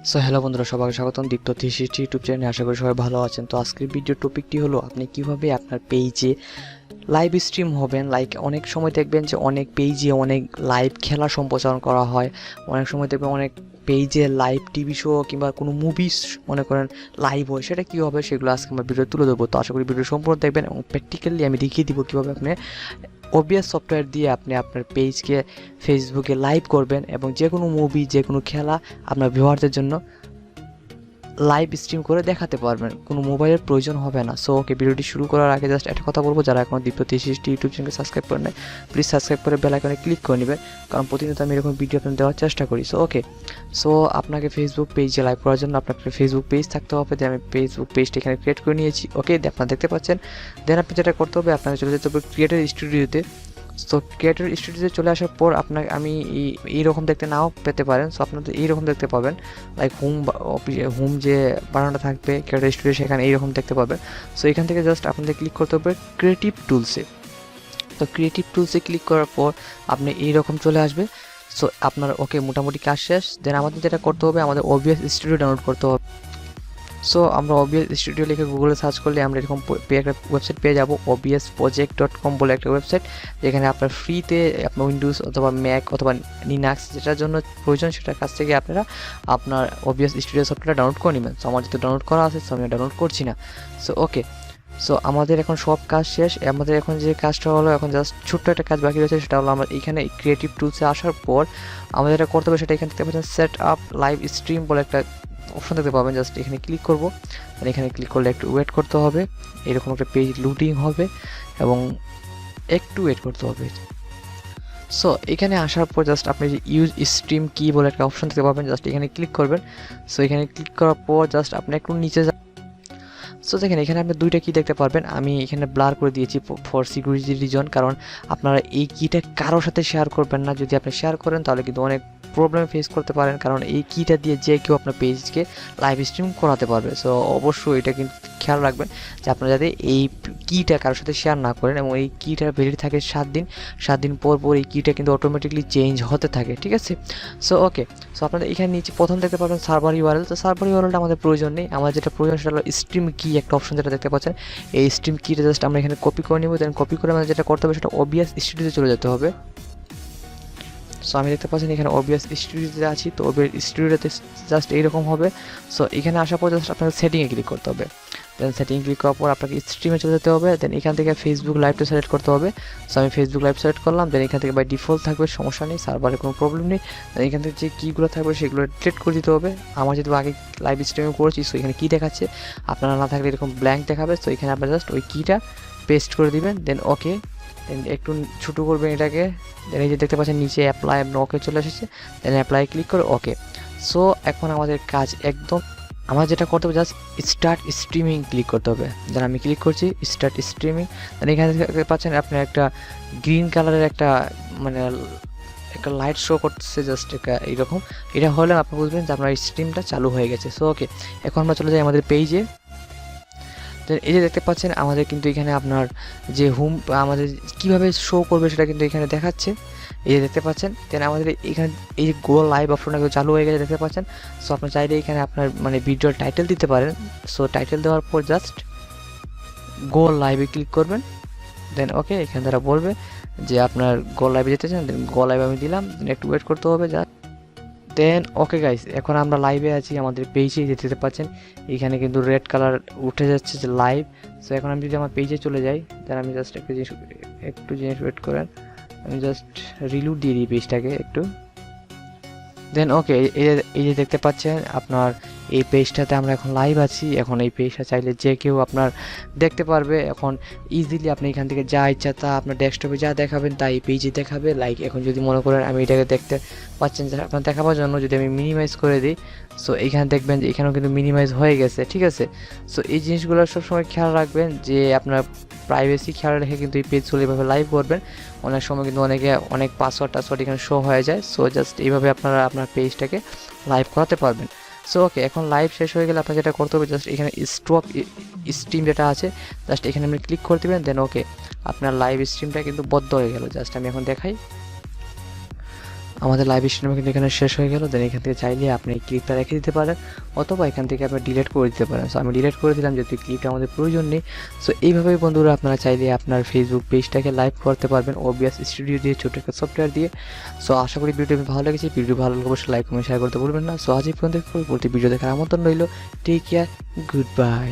So hello বন্ধুরা, সবাইকে স্বাগতম DEEPTO360 ইউটিউব চ্যানেলে। আশা করি সবাই ভালো আছেন। তো আজকের ভিডিও টপিকটি হলো আপনি কিভাবে আপনার পেজে লাইভ স্ট্রিম হবেন। লাইক অনেক সময় দেখবেন যে অনেক পেজে অনেক লাইভ খেলা সম্প্রচারণ করা হয়, অনেক সময় দেখবেন অনেক পেজে লাইভ টিভি শো কিংবা কোনো মুভিস মনে করেন লাইভ হয়। সেটা কী হবে সেগুলো আজকে আমরা ভিডিও তুলে দেবো। তো আশা করি ভিডিও সম্পূর্ণ দেখবেন এবং প্র্যাকটিক্যালি আমি দেখিয়ে দিব কীভাবে আপনি OBS সফটওয়্যার দিয়ে আপনি আপনার পেজকে ফেসবুকে লাইভ করবেন এবং যে কোনো মুভি যে কোনো খেলা আপনার ভিউয়ারদের জন্য লাইভ স্ট্রিম করে দেখাতে পারবেন, কোনো মোবাইলের প্রয়োজন হবে না। সো ওকে, ভিডিওটি শুরু করার আগে জাস্ট একটা কথা বলবো, যারা এখনও DEEPTO360 ইউটিউব চ্যানেলকে সাবস্ক্রাইব করে নেয় প্লিজ সাবস্ক্রাইব করে বেল আইকনে ক্লিক করে নেবেন, কারণ প্রতিনিয়ত আমি এরকম ভিডিও আপনাদের দেওয়ার চেষ্টা করি। সো ওকে, সো আপনাকে ফেসবুক পেজে লাইভ করার জন্য আপনার ফেসবুক পেজ থাকতে হবে। দেন আমি ফেসবুক পেজটা এখানে ক্রিয়েট করে নিয়েছি। ওকে, আপনারা দেখতে পাচ্ছেন। দেন আপনি যেটা করতে হবে, আপনাকে চলে যেতে হবে ক্রিয়েটর স্টুডিওতে। সো ক্রিয়েটর স্টুডিওতে চলে আসার পর আপনাকে আমি এইরকম দেখতে নাও পেতে পারেন। সো আপনাদের এইরকম দেখতে পাবেন, লাইক হোম যে বানানোটা থাকবে ক্রিয়েটর স্টুডিও, সেখানে এইরকম দেখতে পাবেন। সো এখান থেকে জাস্ট আপনাদের ক্লিক করতে হবে ক্রিয়েটিভ টুলসে। তো ক্রিয়েটিভ টুলসে ক্লিক করার পর আপনি এইরকম চলে আসবে। সো আপনার ওকে মোটামুটি কাজ শেষ। দেন আমাদের যেটা করতে হবে, আমাদের OBS স্টুডিও ডাউনলোড করতে হবে। সো আমরা OBS স্টুডিও লিখে গুগলে সার্চ করলে আমরা এরকম একটা ওয়েবসাইট পেয়ে যাবো, obsproject.com বলে একটা ওয়েবসাইট, যেখানে আপনার ফ্রিতে আপনার উইন্ডোজ অথবা ম্যাক অথবা লিনাক্স যেটার জন্য প্রয়োজন সেটার কাছ থেকে আপনারা আপনার OBS স্টুডিও সফটওয়্যারটা ডাউনলোড করে নেবেন। সো আমার যেহেতু ডাউনলোড করা আছে, সো আমি ডাউনলোড করছি না। সো ওকে, সো আমাদের এখন সব কাজ শেষ। আমাদের এখন যে কাজটা হলো, এখন জাস্ট ছোট্ট একটা কাজ বাকি রয়েছে, সেটা হলো আমরা এখানে ক্রিয়েটিভ টুলসে আসার পর আমাদের যেটা করতে হবে সেটা এখানে দেখতে পাচ্ছেন সেট আপ লাইভ স্ট্রিম বলে একটা অপশন দেখতে পাবেন। জাস্ট এখানে ক্লিক করব। এখানে ক্লিক করলে একটু ওয়েট করতে হবে, এরকম একটা পেজ লুডিং হবে এবং একটু ওয়েট করতে হবে। সো এখানে আসার পর জাস্ট আপনি যে ইউজ স্ট্রিম কি বলে একটা অপশন দেখতে পাবেন, জাস্ট এখানে ক্লিক করবেন। সো এখানে ক্লিক করার পর জাস্ট আপনি একটু নিচে সো দেখেন এখানে আপনি দুইটা কি দেখতে পারবেন। আমি এখানে ব্লার করে দিয়েছি ফর সিকিউরিটি রিজন, কারণ আপনারা এই কিটা কারোর সাথে শেয়ার করবেন না। যদি আপনি শেয়ার করেন তাহলে কিন্তু অনেক প্রবলেম ফেস করতে পারেন, কারণ এই কিটা দিয়ে যে কেউ আপনার পেজকে লাইভ স্ট্রিম করাতে পারবে। সো অবশ্যই এটা কিন্তু খেয়াল রাখবেন যে আপনারা যাতে এই কিটা কারোর সাথে শেয়ার না করেন, এবং এই কিটার ভ্যালিডিটি থাকে 7 দিন। 7 দিন পর পর এই কিটা কিন্তু অটোমেটিকলি চেঞ্জ হতে থাকে, ঠিক আছে। সো ওকে, সো আপনাদের এখানে নিচে প্রথম দেখতে পাবেন সার্ভার ইউআরএল। তো সার্ভার ইউআরএলটা আমাদের প্রয়োজন নেই, আমার যেটা প্রয়োজন সেটা হলো স্ট্রিম কি একটা অপশন যেটা দেখতে পাচ্ছেন। এই স্ট্রিম কিটা জাস্ট আমরা এখানে কপি করে নেব। দেন কপি করে আমাদের যেটা করতে হবে সেটা OBS স্টুডিওতে চলে যেতে হবে। সো আমি দেখতে পাচ্ছেন এখানে OBS স্টুডিওতে আছি। তো OBS স্টুডিওতে জাস্ট এইরকম হবে। সো এখানে আসার পর জাস্ট আপনাকে সেটিংয়ে ক্লিক করতে হবে। দেন সেটিং ক্লিক করার পর আপনাকে স্ট্রিমে চলে যেতে হবে। দেন এখান থেকে ফেসবুক লাইভটা সিলেক্ট করতে হবে। সো আমি ফেসবুক লাইভ সিলেক্ট করলাম। দেন এখান থেকে বাই ডিফল্ট থাকবে, সমস্যা নেই, সার্ভারে কোনো প্রবলেম নেই। দেন এখান থেকে যে কিগুলো থাকবে সেগুলো ডিলিট করে দিতে হবে। আমার যেহেতু আগে লাইভ স্ট্রিমে করেছি, সো এখানে কী দেখাচ্ছে, আপনারা না থাকলে এরকম ব্ল্যাঙ্ক দেখাবে। সো এখানে আপনারা জাস্ট ওই কিটা পেস্ট করে দিবেন। দেন ওকে, একটু ছোটো করবেন এটাকে। দেন এই যে দেখতে পাচ্ছেন নিচে অ্যাপ্লাই ওকে চলে এসেছে। দেন অ্যাপ্লাই ক্লিক করে ওকে। সো এখন আমাদের কাজ একদম, আমার যেটা করতে হবে জাস্ট স্টার্ট স্ট্রিমিং ক্লিক করতে হবে। দেন আমি ক্লিক করছি স্টার্ট স্ট্রিমিং। দেন এখানে দেখতে পাচ্ছেন আপনার একটা গ্রিন কালারের একটা মানে একটা লাইট শো করতেছে, জাস্ট এইরকম। এটা হলে আপনি বুঝবেন যে আপনার স্ট্রিমটা চালু হয়ে গেছে। সো ওকে, এখন আমরা চলে যাই আমাদের পেজে। এই যে দেখতে পাচ্ছেন আমাদের কিন্তু এখানে আপনার যে হোম আমাদের কীভাবে শো করবে সেটা কিন্তু এখানে দেখাচ্ছে, এই যে দেখতে পাচ্ছেন। দেন আমাদের এখানে এই যে গো লাইভ অপশনটা চালু হয়ে গেছে দেখতে পাচ্ছেন। সো আপনার চাইলে এখানে আপনার মানে ভিডিওর টাইটেল দিতে পারেন। সো টাইটেল দেওয়ার পর জাস্ট গো লাইভে ক্লিক করবেন। দেন ওকে, এখানে তারা বলবে যে আপনার গো লাইভে যেতে চান। দেন গো লাইভে আমি দিলাম। দেন একটু ওয়েট করতে হবে জাস্ট। দেন ওকে গাইস, এখন আমরা লাইভে আছি, আমাদের পেজে যেতে পাচ্ছেন এখানে কিন্তু রেড কালার উঠে যাচ্ছে যে লাইভ। সো এখন আমি যদি আমার পেজে চলে যাই, দেন আমি জাস্ট একটু জিনিস ওয়েট করেন, আমি জাস্ট রিলোড দিয়ে দিই পেজটাকে একটু। দেন ওকে, এই যে দেখতে পাচ্ছেন আপনার এই পেজটাতে আমরা এখন লাইভ আছি। এখন এই পেজটা চাইলে যে কেউ আপনার দেখতে পারবে। এখন ইজিলি আপনি এখান থেকে যা ইচ্ছা তা আপনার ডেস্কটপে যা দেখাবেন তাই এই পেজে দেখাবে। লাইক এখন যদি মনে করেন আমি এটাকে দেখতে পাচ্ছেন যে আপনার দেখাবার জন্য যদি আমি মিনিমাইজ করে দিই, সো এখানে দেখবেন যে এখানেও কিন্তু মিনিমাইজ হয়ে গেছে, ঠিক আছে। সো এই জিনিসগুলো সবসময় খেয়াল রাখবেন যে আপনার প্রাইভেসি খেয়াল রেখে কিন্তু এই পেজগুলো এইভাবে লাইভ করবেন। অনেক সময় কিন্তু অনেক পাসওয়ার্ড এখানে শো হয়ে যায়। সো জাস্ট এইভাবে আপনারা আপনার পেজটাকে লাইভ করাতে পারবেন। সো ওকে, এখন লাইভ শেষ হয়ে গেলে আপনার যেটা করতে হবে জাস্ট এখানে স্টপ স্ট্রিম যেটা আছে জাস্ট এখানে আপনি ক্লিক করে দেবেন। দেন ওকে, আপনার লাইভ স্ট্রিমটা কিন্তু বন্ধ হয়ে গেল। জাস্ট আমি এখন দেখাই, আমাদের লাইভ স্ট্রিম কিন্তু এখানে শেষ হয়ে গেল। দেন এখান থেকে চাইলে আপনি ক্লিপটা রেখে দিতে পারেন অথবা এখান থেকে আপনি ডিলিট করে দিতে পারেন। সো আমি ডিলিট করে দিলাম যেহেতু ক্লিপটা আমাদের প্রয়োজন নেই। সো এইভাবেই বন্ধুরা আপনারা চাইলে আপনার ফেসবুক পেজটাকে লাইভ করতে পারবেন OBS স্টুডিও দিয়ে, ছোটো একটা সফটওয়্যার দিয়ে। সো আশা করি ভিডিও ভালো লেগেছে। ভিডিও ভালো লাগলে অবশ্যই লাইক কমেন্ট শেয়ার করতে ভুলবেন না। সো আজ এই পর্যন্ত, পরবর্তী ভিডিও দেখার আমন্ত্রণ রইল। Take care, good by.